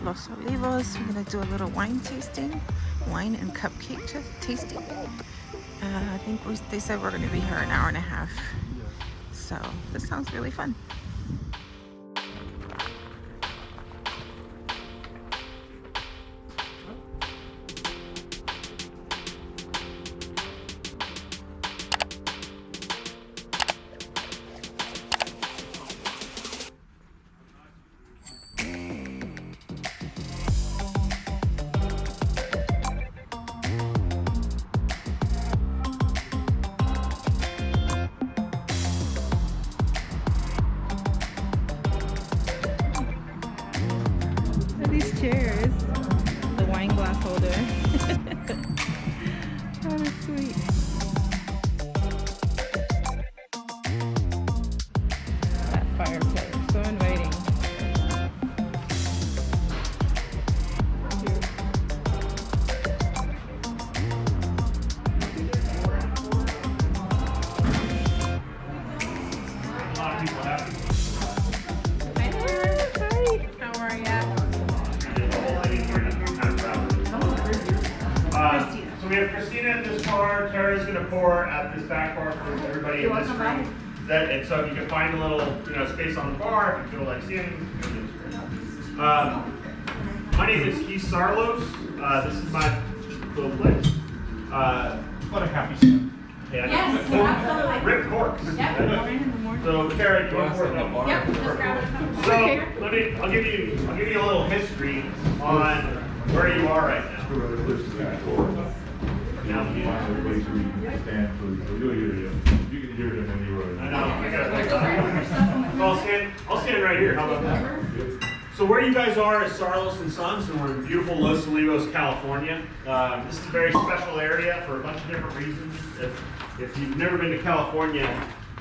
Los Olivos. We're gonna do a little wine tasting, wine and cupcake tasting. I think they said we're gonna be here an hour and a half. So this sounds really fun. These chairs, the wine glass holder. Oh, that's sweet. That fireplace, so inviting. Hi there. Hi. How are ya? So we have Christina in this bar, Tara's gonna pour at this back bar for everybody in this room. And so if you can find a little, space on the bar, if you feel like standing. My name is Keith Saarloos. This is my little place. What a happy scene. Yeah, Yes, absolutely. Rip corks. Yep. So Tara, you want to pour it up? Yep, just grab it. So I'll give you a little history on where you are right now. You can hear them anywhere. I know. I'll stand right here. How about that? So where you guys are is Saarloos and Sons, and we're in beautiful Los Olivos, California. This is a very special area for a bunch of different reasons. If you've never been to California,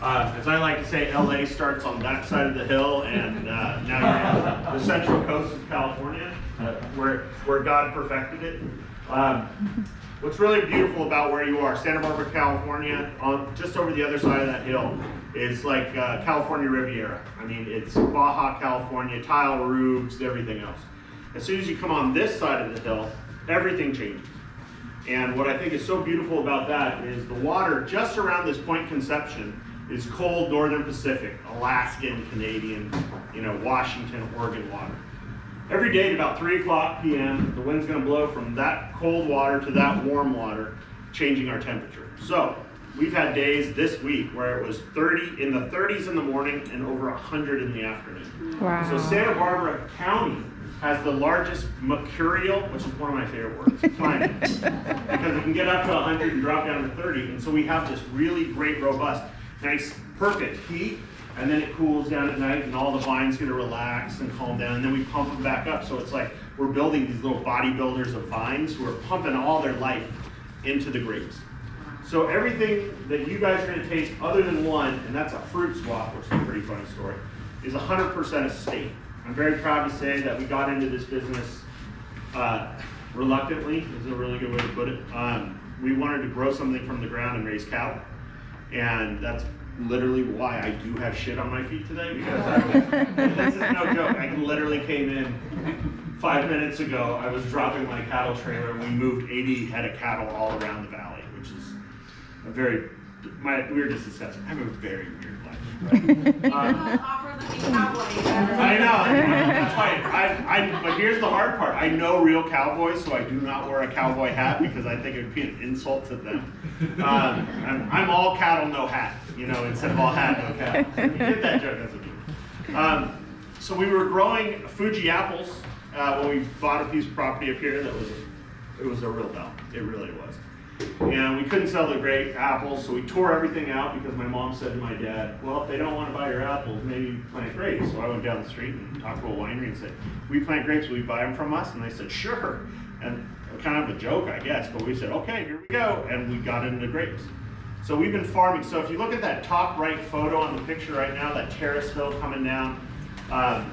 as I like to say, LA starts on that side of the hill, and now you're on the central coast of California, where God perfected it. What's really beautiful about where you are, Santa Barbara, California, just over the other side of that hill, is like California Riviera. I mean, it's Baja California, tile roofs, everything else. As soon as you come on this side of the hill, everything changes. And what I think is so beautiful about that is the water just around this Point Conception is cold Northern Pacific, Alaskan, Canadian, Washington, Oregon water. Every day at about 3 o'clock p.m., the wind's going to blow from that cold water to that warm water, changing our temperature. So we've had days this week where it was 30 in the 30s in the morning and over 100 in the afternoon. Wow. So Santa Barbara County has the largest mercurial, which is one of my favorite words, climate, because it can get up to 100 and drop down to 30. And so we have this really great, robust, nice, perfect heat. And then it cools down at night and all the vines get to relax and calm down, and then we pump them back up. So it's like we're building these little bodybuilders of vines who are pumping all their life into the grapes. So everything that you guys are gonna taste other than one, and that's a fruit swap, which is a pretty funny story, is 100% estate. I'm very proud to say that we got into this business reluctantly, is a really good way to put it. We wanted to grow something from the ground and raise cattle, and that's literally why I do have shit on my feet today, because this is no joke. I literally came in 5 minutes ago. I was dropping my cattle trailer and we moved 80 head of cattle all around the valley, which is my weirdest disgusting. I have a very weird life. I know, that's fine. But here's the hard part. I know real cowboys, so I do not wear a cowboy hat because I think it would be an insult to them. I'm all cattle, no hat. Instead of all hat, no cattle. If you get that joke, that's okay. So we were growing Fuji apples when we bought a piece of property up here it was a real bell. It really was. And we couldn't sell the great apples, so we tore everything out because my mom said to my dad, well, if they don't want to buy your apples, maybe plant grapes. So I went down the street and talked to a winery and said, we plant grapes, will you buy them from us? And they said, sure. And kind of a joke, I guess, but we said, okay, here we go. And we got into grapes. So we've been farming. So if you look at that top right photo on the picture right now, that terrace hill coming down,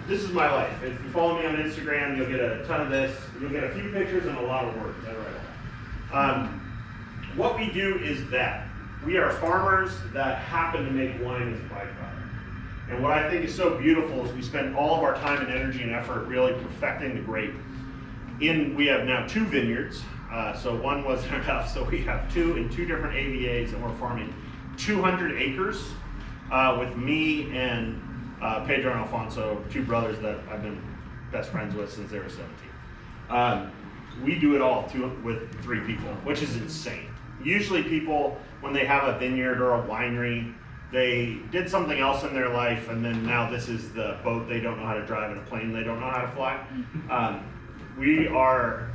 this is my life. If you follow me on Instagram, you'll get a ton of this. You'll get a few pictures and a lot of work. Is that right? What we do is that we are farmers that happen to make wine as a byproduct. And what I think is so beautiful is we spend all of our time and energy and effort really perfecting the grape. We have now 2 vineyards, so one wasn't enough, so we have 2 in 2 different AVAs, and we're farming 200 acres with me and Pedro and Alfonso, 2 brothers that I've been best friends with since they were 17. We do it all with 3 people, which is insane. Usually people, when they have a vineyard or a winery, they did something else in their life, and then now this is the boat they don't know how to drive and a plane they don't know how to fly. We are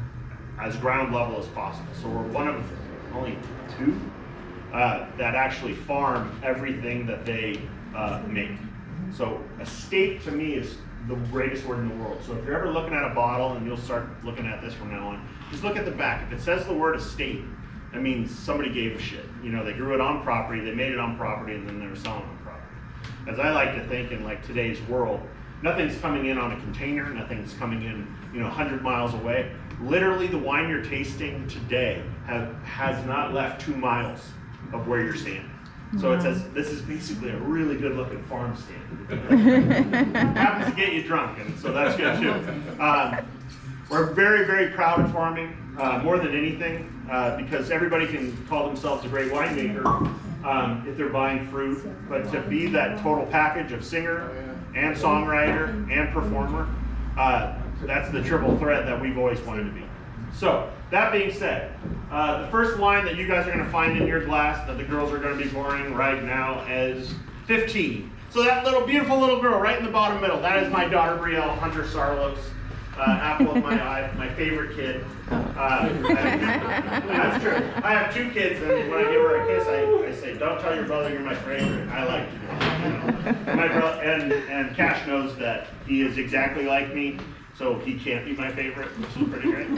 as ground level as possible. So we're one of only 2 that actually farm everything that they make. So estate to me is the greatest word in the world. So if you're ever looking at a bottle, and you'll start looking at this from now on, just look at the back. If it says the word estate, that means somebody gave a shit. You know, they grew it on property, they made it on property, and then they were selling on property. As I like to think in like today's world, nothing's coming in on a container, nothing's coming in, 100 miles away. Literally the wine you're tasting today has not left 2 miles of where you're standing. So it says this is basically a really good looking farm stand. Happens to get you drunk, and so that's good too. We're very, very proud of farming, more than anything, because everybody can call themselves a great winemaker if they're buying fruit, but to be that total package of singer and songwriter and performer, that's the triple threat that we've always wanted to be. So, that being said, the first wine that you guys are going to find in your glass that the girls are going to be pouring right now is 15. So that beautiful little girl right in the bottom middle, that is my daughter Brielle, Hunter Saarloos, apple of my eye, my favorite kid. That's true. I have 2 kids, and when I give her a kiss, I say, don't tell your brother you're my favorite. I like you. My brother, and Cash knows that he is exactly like me. So he can't be my favorite, which is pretty great.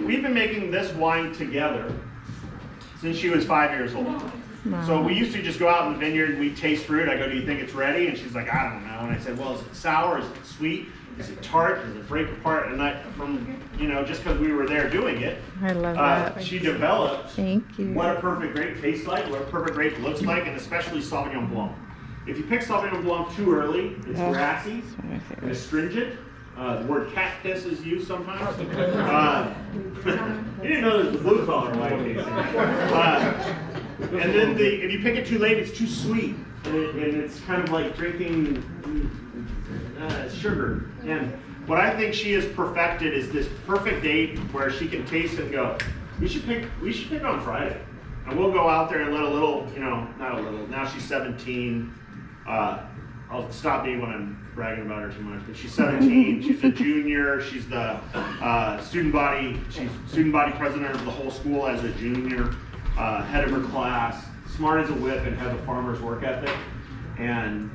We've been making this wine together since she was 5 years old. Wow. So we used to just go out in the vineyard and we'd taste fruit. I go, do you think it's ready? And she's like, I don't know. And I said, well, is it sour? Is it sweet? Is it tart? Does it break apart? And just because we were there doing it, I love that. She developed Thank you. what a perfect grape tastes like, what a perfect grape looks like, and especially Sauvignon Blanc. If you pick Sauvignon Blanc too early, it's grassy and astringent. The word cactus is used sometimes. You didn't know there's the blue collar wine tasting. And then if you pick it too late, it's too sweet. And it's kind of like drinking sugar. And what I think she has perfected is this perfect date where she can taste it and go, we should pick on Friday. And we'll go out there and let now she's 17. I'll stop me when I'm bragging about her too much, but she's 17, she's a junior, she's the student body president of the whole school as a junior, head of her class, smart as a whip and has a farmer's work ethic, and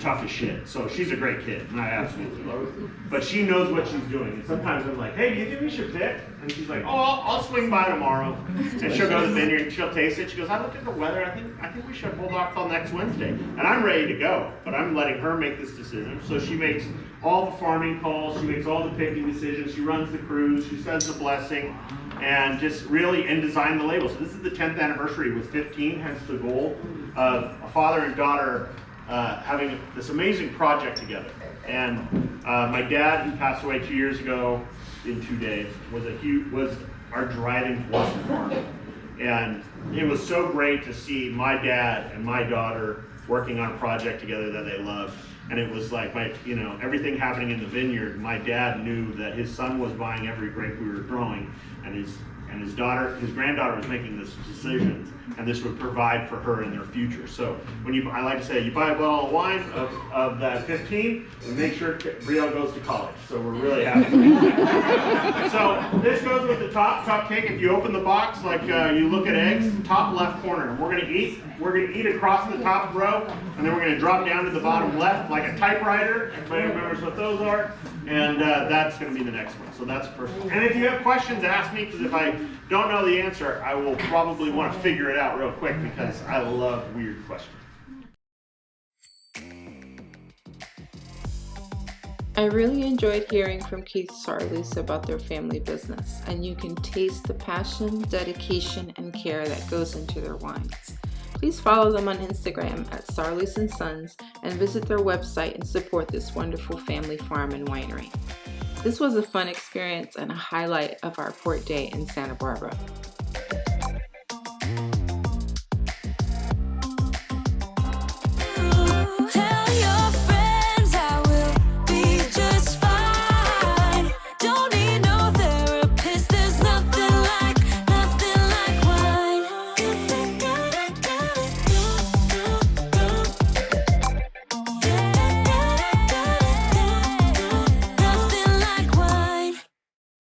tough as shit. So she's a great kid, and I absolutely love her. But she knows what she's doing. And sometimes I'm like, hey, do you think we should pick? And she's like, oh, I'll swing by tomorrow. And she'll go to the vineyard and she'll taste it. She goes, I looked at the weather. I think we should hold off till next Wednesday. And I'm ready to go, but I'm letting her make this decision. So she makes all the farming calls. She makes all the picking decisions. She runs the cruise. She says the blessing. And just really design the label. So this is the 10th anniversary with 15, hence the goal of a father and daughter having this amazing project together. And my dad, who passed away 2 years ago in 2 days, was our driving force in farming. And it was so great to see my dad and my daughter working on a project together that they loved. And it was like everything happening in the vineyard. My dad knew that his son was buying every grape we were growing, and his granddaughter was making this decision, and this would provide for her in their future. So I like to say, you buy a bottle of wine of that 15, and make sure Brielle goes to college. So we're really happy. So this goes with the top cupcake. If you open the box, like you look at eggs, top left corner. We're gonna eat across the top row, and then we're gonna drop down to the bottom left like a typewriter. Everybody remembers what those are. And that's going to be the next one. So that's the first one. And if you have questions, ask me, because if I don't know the answer, I will probably want to figure it out real quick, because I love weird questions. I really enjoyed hearing from Keith Saarloos about their family business, and you can taste the passion, dedication, and care that goes into their wines. Please follow them on Instagram at Saarloos and Sons and visit their website and support this wonderful family farm and winery. This was a fun experience and a highlight of our port day in Santa Barbara.